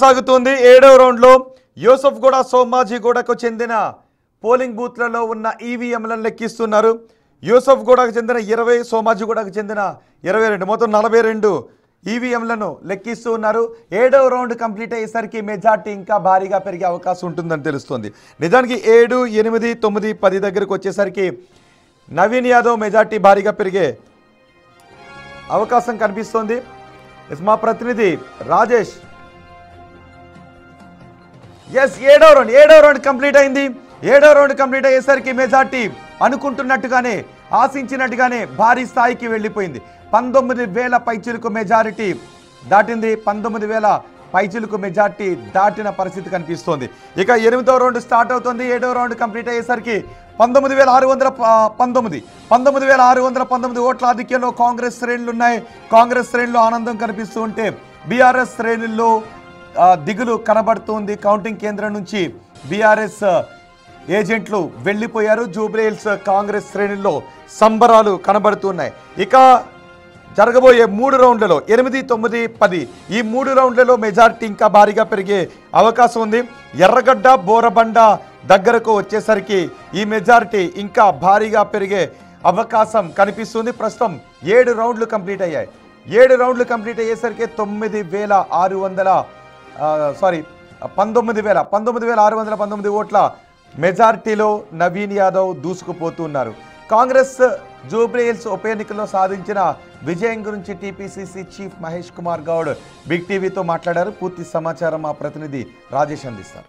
సాగుతుంది 7వ రౌండ్లో యూసఫ్గూడ సోమాజిగూడకు చెందిన పోలింగ్ బూత్లలో ఉన్న ఈవీఎంలను లెక్కిస్తున్నారు. యూసఫ్గూడకు చెందిన 20, సోమాజిగూడకు చెందిన 22, మొత్తం 42 ఈవీఎంలను లెక్కిస్తూ ఉన్నారు. 7వ రౌండ్ కంప్లీట్ అయ్యేసరికి మెజార్టీ ఇంకా భారీగా పెరిగే అవకాశం ఉంటుందని తెలుస్తుంది. నిజానికి 7, 8, 9, 10 దగ్గరకు వచ్చేసరికి నవీన్ యాదవ్ మెజార్టీ భారీగా పెరిగే అవకాశం కనిపిస్తోంది. మా ప్రతినిధి రాజేష్ ఏడవ రౌండ్ కంప్లీట్ అయింది. 7వ రౌండ్ కంప్లీట్ అయ్యేసరికి మెజార్టీ అనుకుంటున్నట్టుగానే ఆశించినట్టుగానే భారీ స్థాయికి వెళ్ళిపోయింది. 19,000 పైచిలుకు మెజారిటీ దాటింది. 19,000 పైచిలుకు మెజార్టీ దాటిన పరిస్థితి కనిపిస్తోంది. ఇక 8వ రౌండ్ స్టార్ట్ అవుతుంది. 7వ రౌండ్ కంప్లీట్ అయ్యేసరికి 19,619 ఓట్ల ఆధిక్యంలో కాంగ్రెస్ శ్రేణులు ఉన్నాయి. కాంగ్రెస్ శ్రేణులు ఆనందం కనిపిస్తూ ఉంటే బీఆర్ఎస్ శ్రేణుల్లో దిగులు కనబడుతుంది. కౌంటింగ్ కేంద్రం నుంచి బీఆర్ఎస్ ఏజెంట్లు వెళ్ళిపోయారు. జూబ్లీహిల్స్ కాంగ్రెస్ శ్రేణుల్లో సంబరాలు కనబడుతున్నాయి. ఇక జరగబోయే 3 రౌండ్లలో 8, 9, 10 ఈ 3 రౌండ్లలో మెజారిటీ ఇంకా భారీగా పెరిగే అవకాశం ఉంది. ఎర్రగడ్డ, బోరబండ దగ్గరకు వచ్చేసరికి ఈ మెజారిటీ ఇంకా భారీగా పెరిగే అవకాశం కనిపిస్తుంది. ప్రస్తుతం 7 రౌండ్లు కంప్లీట్ అయ్యాయి. 7 రౌండ్లు కంప్లీట్ అయ్యేసరికి 19,619 ఓట్ల మెజారిటీలో నవీన్ యాదవ్ దూసుకుపోతున్నారు. కాంగ్రెస్ జూబ్లీహిల్స్ ఉప ఎన్నికల్లో సాధించిన విజయం గురించి TPCC chief Mahesh Kumar Goud big టీవీతో మాట్లాడారు. పూర్తి సమాచారం మా ప్రతినిధి రాజేష్ అందిస్తారు.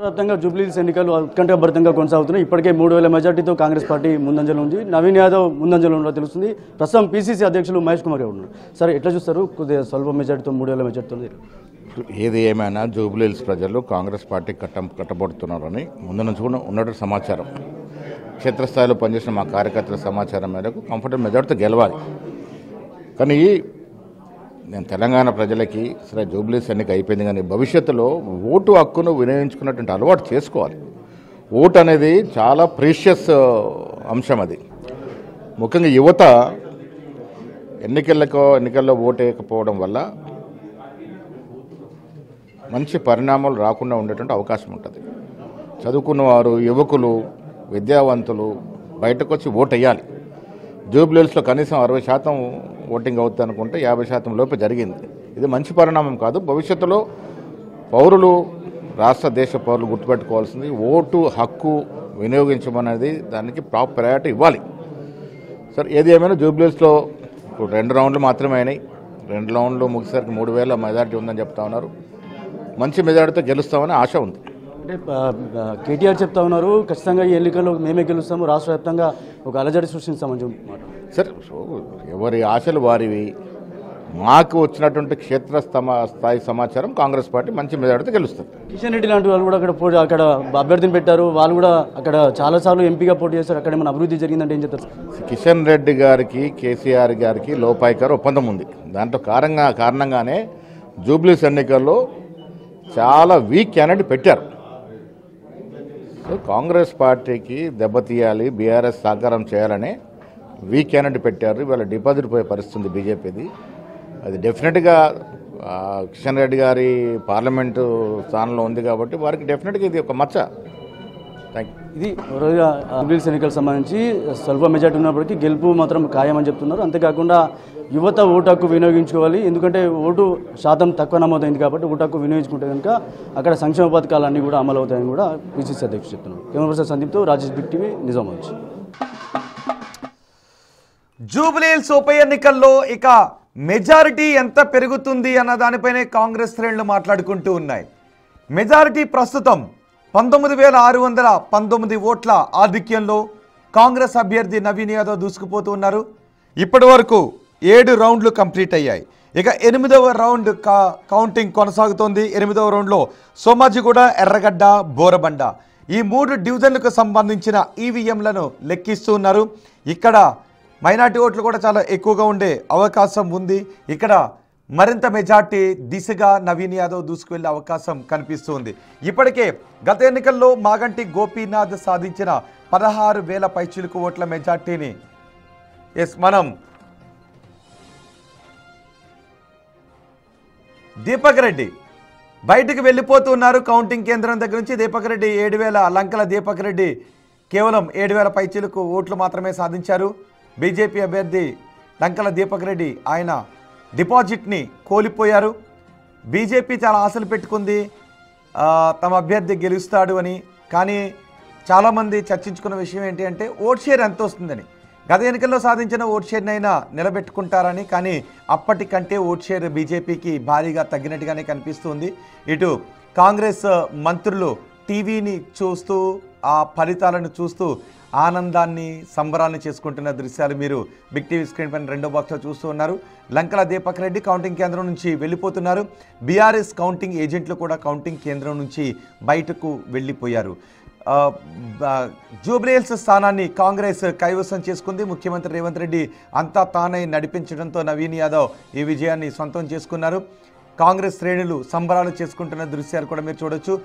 వ్యాప్తంగా జూబ్లీహిల్స్ ఎన్నికలు ఉత్కంఠభరితంగా కొనసాగుతున్నాయి. ఇప్పటికే 3,000 మెజార్టీతో కాంగ్రెస్ పార్టీ ముందంజలో ఉంది. నవీన్ యాదవ్ ముందంజలో ఉన్నట్టు తెలుస్తుంది. ప్రస్తుతం పీసీసీ అధ్యక్షులు మహేష్ కుమార్ గౌడ్ ఉన్నారు. సరే, ఎట్లా చూస్తారు? కొద్దిగా స్వల్ప మెజార్టీతో 3,000 మెజార్టీతో ఏది ఏమైనా జూబ్లీహిల్స్ ప్రజలు కాంగ్రెస్ పార్టీ కట్టబడుతున్నారని ముందు నుంచి కూడా ఉన్నట్టు సమాచారం. క్షేత్రస్థాయిలో పనిచేసిన మా కార్యకర్తల సమాచారం మేరకు కంఫర్టబుల్ మెజార్టీతో గెలవాలి. కానీ నేను తెలంగాణ ప్రజలకి సరే జూబ్లీహిల్స్ ఎన్నిక అయిపోయింది, కానీ భవిష్యత్తులో ఓటు హక్కును వినియోగించుకున్నటువంటి అలవాటు చేసుకోవాలి. ఓటు అనేది చాలా ప్రీషియస్ అంశం. అది ముఖ్యంగా యువత ఎన్నికల్లో ఓటు వేయకపోవడం వల్ల మంచి పరిణామాలు రాకుండా ఉండేటువంటి అవకాశం ఉంటుంది. చదువుకున్నవారు, యువకులు, విద్యావంతులు బయటకు వచ్చి ఓటు వేయాలి. జూబ్లీహిల్స్లో కనీసం 60% ఓటింగ్ అవుతుంది అనుకుంటే 50% లోపే జరిగింది. ఇది మంచి పరిణామం కాదు. భవిష్యత్తులో పౌరులు, రాష్ట్ర దేశ పౌరులు గుర్తుపెట్టుకోవాల్సింది ఓటు హక్కు వినియోగించమనేది దానికి ప్రాపర్ ప్రయారిటీ ఇవ్వాలి. సరే, ఏది ఏమైనా జూబ్లీహిల్స్లో ఇప్పుడు 2 రౌండ్లు మాత్రమే అయినాయి. 2 రౌండ్లు ముగిసరికి 3,000 మెజారిటీ ఉందని చెప్తా ఉన్నారు. మంచి మెజారిటీతో గెలుస్తామని ఆశ ఉంది. అంటే కేటీఆర్ చెప్తా ఉన్నారు, ఖచ్చితంగా ఈ ఎన్నికల్లో మేమే గెలుస్తాము, రాష్ట్ర వ్యాప్తంగా ఒక అలజడి సృష్టించామని మాట. సరే, ఎవరి ఆశలు వారివి. మాకు వచ్చినటువంటి క్షేత్ర స్థాయి సమాచారం కాంగ్రెస్ పార్టీ మంచి మెజారిటీతో గెలుస్తుంది. కిషన్ రెడ్డి లాంటి వాళ్ళు కూడా అక్కడ అభ్యర్థిని పెట్టారు. వాళ్ళు కూడా అక్కడ చాలాసార్లు ఎంపీగా పోటీ చేస్తారు. అక్కడ ఏమైనా అభివృద్ధి జరిగిందంటే ఏం చెప్తారు? కిషన్ రెడ్డి గారికి, కేసీఆర్ గారికి లోపాయికారు ఒప్పందం ఉంది. దాంట్లో కారణంగానే జూబ్లీహిల్స్ ఎన్నికల్లో చాలా వీక్ క్యాండిడేట్ పెట్టారు. కాంగ్రెస్ పార్టీకి దెబ్బతీయాలి, బీఆర్ఎస్ సహకారం చేయాలని వీక్ క్యాండిడేట్ పెట్టారు. ఇవాళ డిపాజిట్ పోయే పరిస్థితి బీజేపీది. అది డెఫినెట్గా కిషన్ రెడ్డి గారి పార్లమెంటు స్థానంలో ఉంది కాబట్టి వారికి డెఫినెట్గా ఇది ఒక మచ్చ. Thank you. ఇది జూబ్లీహిల్స్ ఎన్నికలకు సంబంధించి స్వల్ప మెజార్టీ ఉన్నప్పటికీ గెలుపు మాత్రం ఖాయమని చెప్తున్నారు. అంతేకాకుండా యువత ఓటు హక్కు వినియోగించుకోవాలి. ఎందుకంటే ఓటు శాతం తక్కువ నమోదైంది కాబట్టి ఓటు హక్కు వినియోగించుకుంటే కనుక అక్కడ సంక్షేమ పథకాలన్నీ కూడా అమలు అవుతాయని కూడా పీసీసీ అధ్యక్షుడు చెప్తున్నారు. కెమెరా పర్సన్ సందీప్తో రాజేష్, బిగ్ టీవీ, నిజామాబాద్. జూబ్లీహిల్స్ ఉప ఎన్నికల్లో ఇక మెజారిటీ ఎంత పెరుగుతుంది అన్న దానిపైనే కాంగ్రెస్ శ్రేణులు మాట్లాడుకుంటూ ఉన్నాయి. మెజారిటీ ప్రస్తుతం 19,619 ఓట్ల ఆధిక్యంలో కాంగ్రెస్ అభ్యర్థి నవీన్ యాదవ్ దూసుకుపోతూ ఉన్నారు. ఇప్పటి వరకు 7 రౌండ్లు కంప్లీట్ అయ్యాయి. ఇక 8వ రౌండ్ కౌంటింగ్ కొనసాగుతోంది. 8వ రౌండ్లో సోమాజిగూడ, ఎర్రగడ్డ, బోరబండ ఈ 3 డివిజన్లకు సంబంధించిన ఈవీఎంలను లెక్కిస్తూ ఉన్నారు. ఇక్కడ మైనార్టీ ఓట్లు కూడా చాలా ఎక్కువగా ఉండే అవకాశం ఉంది. ఇక్కడ మరింత మెజార్టీ దిశగా నవీన్ యాదవ్ దూసుకువెళ్లే అవకాశం కనిపిస్తుంది. ఇప్పటికే గత ఎన్నికల్లో మాగంటి గోపీనాథ్ సాధించిన 16,000 పైచిలుకు ఓట్ల మెజార్టీని మనం దీపక్ రెడ్డి బయటకు వెళ్ళిపోతున్నారు. కౌంటింగ్ కేంద్రం దగ్గర నుంచి దీపక్ రెడ్డి 7,000 లంకల దీపక్ రెడ్డి కేవలం 7,000 పైచీలకు ఓట్లు మాత్రమే సాధించారు. బీజేపీ అభ్యర్థి లంకల దీపక్ రెడ్డి ఆయన డిపాజిట్ని కోల్పోయారు. బీజేపీ చాలా ఆశలు పెట్టుకుంది తమ అభ్యర్థి గెలుస్తాడు అని. కానీ చాలామంది చర్చించుకున్న విషయం ఏంటి అంటే ఓట్ షేర్ ఎంత వస్తుందని. గత ఎన్నికల్లో సాధించిన ఓట్ షేర్నైనా నిలబెట్టుకుంటారని. కానీ అప్పటికంటే ఓట్ షేర్ బీజేపీకి భారీగా తగ్గినట్టుగానే కనిపిస్తుంది. ఇటు కాంగ్రెస్ మంత్రులు టీవీని చూస్తూ ఆ ఫలితాలను చూస్తూ ఆనందాన్ని సంబరాన్ని చేసుకుంటున్న దృశ్యాలు మీరు బిగ్ టీవీ స్క్రీన్ పైన రెండో బాక్స్లో చూస్తూ ఉన్నారు. లంకల దీపక్ రెడ్డి కౌంటింగ్ కేంద్రం నుంచి వెళ్ళిపోతున్నారు. బీఆర్ఎస్ కౌంటింగ్ ఏజెంట్లు కూడా కౌంటింగ్ కేంద్రం నుంచి బయటకు వెళ్ళిపోయారు. జూబ్లీహిల్స్ స్థానాన్ని కాంగ్రెస్ కైవసం చేసుకుంది. ముఖ్యమంత్రి రేవంత్ రెడ్డి అంతా తానే నడిపించడంతో నవీన్ యాదవ్ ఈ విజయాన్ని సొంతం చేసుకున్నారు. కాంగ్రెస్ శ్రేణులు సంబరాలు చేసుకుంటున్న దృశ్యాలు కూడా మీరు చూడొచ్చు.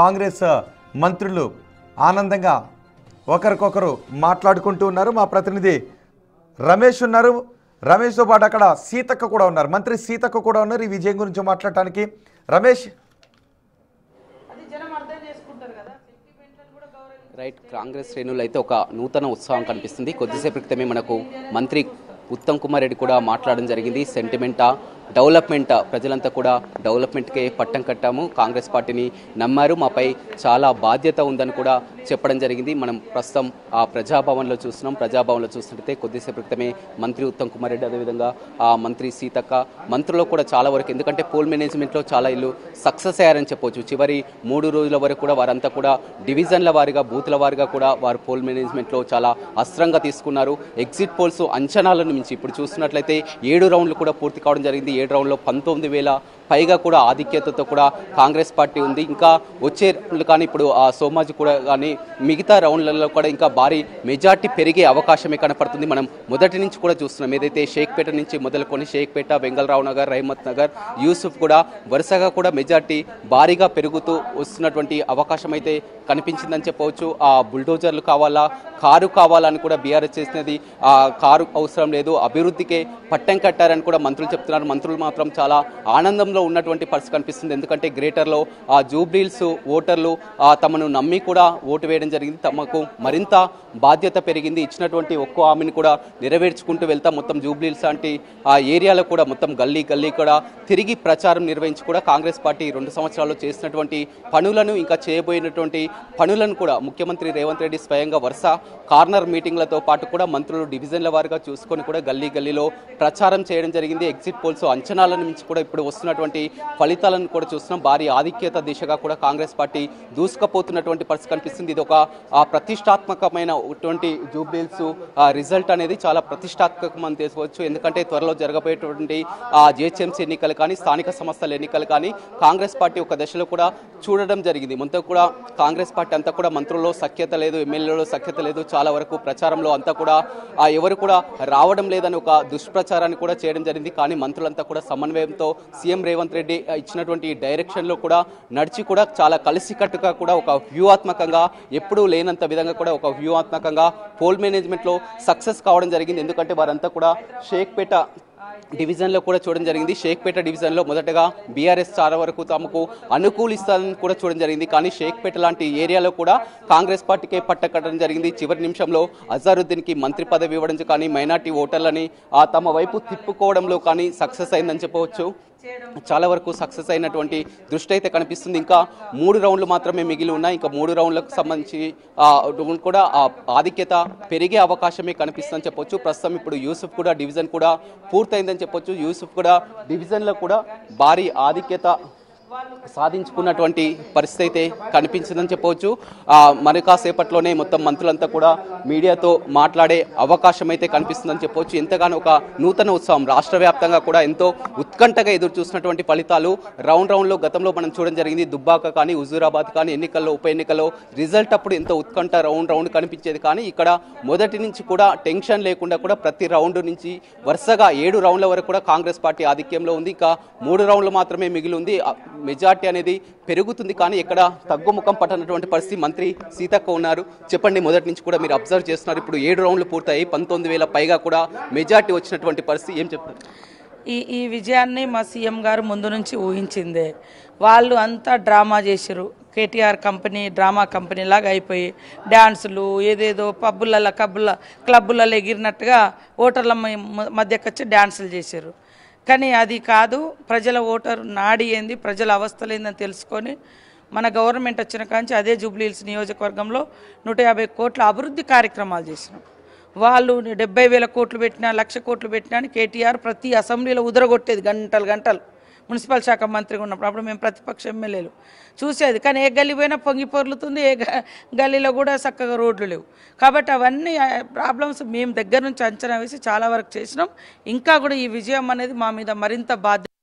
కాంగ్రెస్ మంత్రులు ఆనందంగా ఒకరికొకరు మాట్లాడుకుంటూ ఉన్నారు. మా ప్రతినిధి రమేష్ ఉన్నారు. రమేష్తో పాటు అక్కడ సీతక్క కూడా ఉన్నారు, మంత్రి సీతక్క కూడా ఉన్నారు ఈ విజయం గురించి మాట్లాడటానికి. రమేష్, రైట్, కాంగ్రెస్ శ్రేణులు అయితే ఒక నూతన ఉత్సాహం కనిపిస్తుంది. కొద్దిసేపు క్రితమే మనకు మంత్రి ఉత్తమ్ కుమార్ రెడ్డి కూడా మాట్లాడడం జరిగింది. సెంటిమెంటా డెవలప్మెంట్, ప్రజలంతా కూడా డెవలప్మెంట్కే పట్టం కట్టాము, కాంగ్రెస్ పార్టీని నమ్మారు, మాపై చాలా బాధ్యత ఉందని కూడా చెప్పడం జరిగింది. మనం ప్రస్తుతం ఆ ప్రజాభవన్లో చూస్తున్నాం. ప్రజాభవన్లో చూస్తుంటే కొద్దిసేపు క్రితమే మంత్రి ఉత్తమ్ కుమార్ రెడ్డి, అదేవిధంగా ఆ మంత్రి సీతక్క, మంత్రులు కూడా చాలా వరకు, ఎందుకంటే పోల్ మేనేజ్మెంట్లో చాలా ఇల్లు సక్సెస్ అయ్యారని చెప్పవచ్చు. చివరి 3 రోజుల వరకు కూడా వారంతా కూడా డివిజన్ల వారిగా, బూత్ల వారిగా కూడా వారు పోల్ మేనేజ్మెంట్లో చాలా అస్త్రంగా తీసుకున్నారు. ఎగ్జిట్ పోల్స్ అంచనాలను మించి ఇప్పుడు చూస్తున్నట్లయితే 7 రౌండ్లు కూడా పూర్తి కావడం జరిగింది. 7 రౌండ్లో 19,000 పైగా కూడా ఆధిక్యతతో కూడా కాంగ్రెస్ పార్టీ ఉంది. ఇంకా వచ్చే రౌండ్లు కానీ ఇప్పుడు ఆ సోమాజి కూడా కానీ మిగతా రౌండ్లలో కూడా ఇంకా భారీ మెజార్టీ పెరిగే అవకాశమే కనపడుతుంది. మనం మొదటి నుంచి కూడా చూస్తున్నాం. ఏదైతే షేక్పేట నుంచి మొదలుకొని షేక్పేట, వెంగళరావు నగర్, రహమత్ నగర్, యూసుఫ్ కూడా వరుసగా కూడా మెజార్టీ భారీగా పెరుగుతూ వస్తున్నటువంటి అవకాశం అయితే కనిపించిందని చెప్పవచ్చు. ఆ బుల్డోజర్లు కావాలా, కారు కావాలని కూడా బీఆర్ఎస్ చేసినది, ఆ కారు అవసరం లేదు, అభివృద్ధికే పట్టం కట్టారని కూడా మంత్రులు చెప్తున్నారు. మంత్రులు మాత్రం చాలా ఆనందంలో ఉన్నటువంటి పరిస్థితి కనిపిస్తుంది. ఎందుకంటే గ్రేటర్లో ఆ జూబ్లీహిల్స్ ఓటర్లు తమను నమ్మి కూడా ఓటు వేయడం జరిగింది. తమకు మరింత బాధ్యత పెరిగింది. ఇచ్చినటువంటి ఒక్కో హామీని కూడా నెరవేర్చుకుంటూ వెళ్తాం. మొత్తం జూబ్లీహిల్స్ లాంటి ఆ ఏరియాలో కూడా మొత్తం గల్లీ గల్లీ కూడా తిరిగి ప్రచారం నిర్వహించి కూడా కాంగ్రెస్ పార్టీ 2 సంవత్సరాల్లో చేసినటువంటి పనులను, ఇంకా చేయబోయినటువంటి పనులను కూడా ముఖ్యమంత్రి రేవంత్ రెడ్డి స్వయంగా వరుస కార్నర్ మీటింగ్లతో పాటు కూడా మంత్రులు డివిజన్ల వారిగా చూసుకొని కూడా గల్లీ గల్లీలో ప్రచారం చేయడం జరిగింది. ఎగ్జిట్ పోల్స్ అంచనాలను మించి కూడా ఇప్పుడు వస్తున్నటువంటి ఫలితాలను కూడా చూస్తున్నాం. భారీ ఆధిక్యత దిశగా కూడా కాంగ్రెస్ పార్టీ దూసుకుపోతున్నటువంటి పరిస్థితి కనిపిస్తుంది. ఇది ఒక ప్రతిష్టాత్మకమైనటువంటి జూబ్లీహిల్స్ రిజల్ట్ అనేది చాలా ప్రతిష్టాత్మకమని తెలుసుకోవచ్చు. ఎందుకంటే త్వరలో జరగబోయేటువంటి జిహెచ్ఎంసీ ఎన్నికలు కానీ, స్థానిక సంస్థల ఎన్నికలు కానీ కాంగ్రెస్ పార్టీ ఒక దశలో కూడా చూడడం జరిగింది. మొత్తం కూడా కాంగ్రెస్ పార్టీ అంతా కూడా మంత్రుల్లో సఖ్యత లేదు, ఎమ్మెల్యేలో సఖ్యత లేదు, చాలా వరకు ప్రచారంలో అంతా కూడా ఎవరు కూడా రావడం లేదని ఒక దుష్ప్రచారాన్ని కూడా చేయడం జరిగింది. కానీ మంత్రులంతా కూడా సమన్వయంతో సీఎం రేవంత్ రెడ్డి ఇచ్చినటువంటి డైరెక్షన్లో కూడా నడిచి కూడా చాలా కలిసికట్టుగా కూడా ఒక వ్యూహాత్మకంగా, ఎప్పుడూ లేనంత విధంగా కూడా ఒక వ్యూహాత్మకంగా పోల్ మేనేజ్మెంట్లో సక్సెస్ కావడం జరిగింది. ఎందుకంటే వారంతా కూడా షేక్పేట డివిజన్లో కూడా చూడడం జరిగింది. షేక్పేట డివిజన్లో మొదటగా బీఆర్ఎస్ చాలా వరకు తమకు అనుకూలిస్తారని కూడా చూడడం జరిగింది. కానీ షేక్పేట లాంటి ఏరియాలో కూడా కాంగ్రెస్ పార్టీకే పట్టకట్టడం జరిగింది. చివరి నిమిషంలో అజారుద్దీన్కి మంత్రి పదవి ఇవ్వడం కానీ, మైనార్టీ ఓటర్లని తమ వైపు తిప్పుకోవడంలో కానీ సక్సెస్ అయిందని చెప్పవచ్చు. చాలా వరకు సక్సెస్ అయినటువంటి దృష్టి అయితే కనిపిస్తుంది. ఇంకా 3 రౌండ్లు మాత్రమే మిగిలి ఉన్నాయి. ఇంకా 3 రౌండ్లకు సంబంధించి కూడా ఆధిక్యత పెరిగే అవకాశమే కనిపిస్తుందని చెప్పొచ్చు. ప్రస్తుతం ఇప్పుడు యూసుఫ్ కూడా డివిజన్ కూడా పూర్తయిందని చెప్పొచ్చు. యూసుఫ్ కూడా డివిజన్లో కూడా భారీ ఆధిక్యత సాధించుకున్నటువంటి పరిస్థితి అయితే కనిపించిందని చెప్పవచ్చు. మరి కాసేపట్లోనే మొత్తం మంత్రులంతా కూడా మీడియాతో మాట్లాడే అవకాశం అయితే కనిపిస్తుందని చెప్పవచ్చు. ఎంతగానో ఒక నూతన ఉత్సవం, రాష్ట్ర వ్యాప్తంగా కూడా ఎంతో ఉత్కంఠగా ఎదురు చూసినటువంటి ఫలితాలు రౌండ్లో గతంలో మనం చూడడం జరిగింది. దుబ్బాక కానీ, హుజూరాబాద్ కానీ ఎన్నికల్లో, ఉప ఎన్నికల్లో రిజల్ట్ అప్పుడు ఎంతో ఉత్కంఠ రౌండ్ కనిపించేది. కానీ ఇక్కడ మొదటి నుంచి కూడా టెన్షన్ లేకుండా కూడా ప్రతి రౌండ్ నుంచి వరుసగా 7 రౌండ్ల వరకు కూడా కాంగ్రెస్ పార్టీ ఆధిక్యంలో ఉంది. ఇంకా 3 రౌండ్లు మాత్రమే మిగిలి ఉంది. మెజార్టీ అనేది పెరుగుతుంది, కానీ ఎక్కడ తగ్గుముఖం పట్టనటువంటి పరిస్థితి. మంత్రి సీతక్క ఉన్నారు. చెప్పండి, మొదటి నుంచి కూడా మీరు అబ్జర్వ్ చేస్తున్నారు. ఇప్పుడు 7 రౌండ్లు పూర్తయి 19,000 పైగా కూడా మెజార్టీ వచ్చినటువంటి పరిస్థితి, ఏం చెప్తారు? ఈ విజయాన్ని మా సీఎం గారు ముందు నుంచి ఊహించిందే. వాళ్ళు అంతా డ్రామా చేశారు. కేటీఆర్ కంపెనీ డ్రామా కంపెనీ లాగా అయిపోయి డ్యాన్సులు ఏదేదో క్లబ్బులలో ఎగిరినట్టుగా ఓటర్ల మధ్యకి వచ్చి డ్యాన్సులు చేశారు. కానీ అది కాదు. ప్రజల ఓటర్ నాడి ఏంది, ప్రజల అవస్థలు ఏందని తెలుసుకొని మన గవర్నమెంట్ వచ్చిన కాంచి అదే జూబ్లీహిల్స్ నియోజకవర్గంలో 150 కోట్ల అభివృద్ధి కార్యక్రమాలు చేసినాం. వాళ్ళు 70,000 కోట్లు పెట్టినా 1,00,000 కోట్లు పెట్టినా అని కేటీఆర్ ప్రతి అసెంబ్లీలో ఉదరగొట్టేది గంటలు మున్సిపల్ శాఖ మంత్రిగా ఉన్నప్పుడు. అప్పుడు మేము ప్రతిపక్ష ఎమ్మెల్యేలు చూసేది. కానీ ఏ గల్లీ పోయినా పొంగి పొర్లుతుంది, ఏ గల్లీలో కూడా చక్కగా రోడ్లు లేవు. కాబట్టి అవన్నీ ప్రాబ్లమ్స్ మేము దగ్గర నుంచి అంచనా వేసి చాలా వరకు చేసినాం. ఇంకా కూడా ఈ విజయం అనేది మా మీద మరింత బాధ్యత.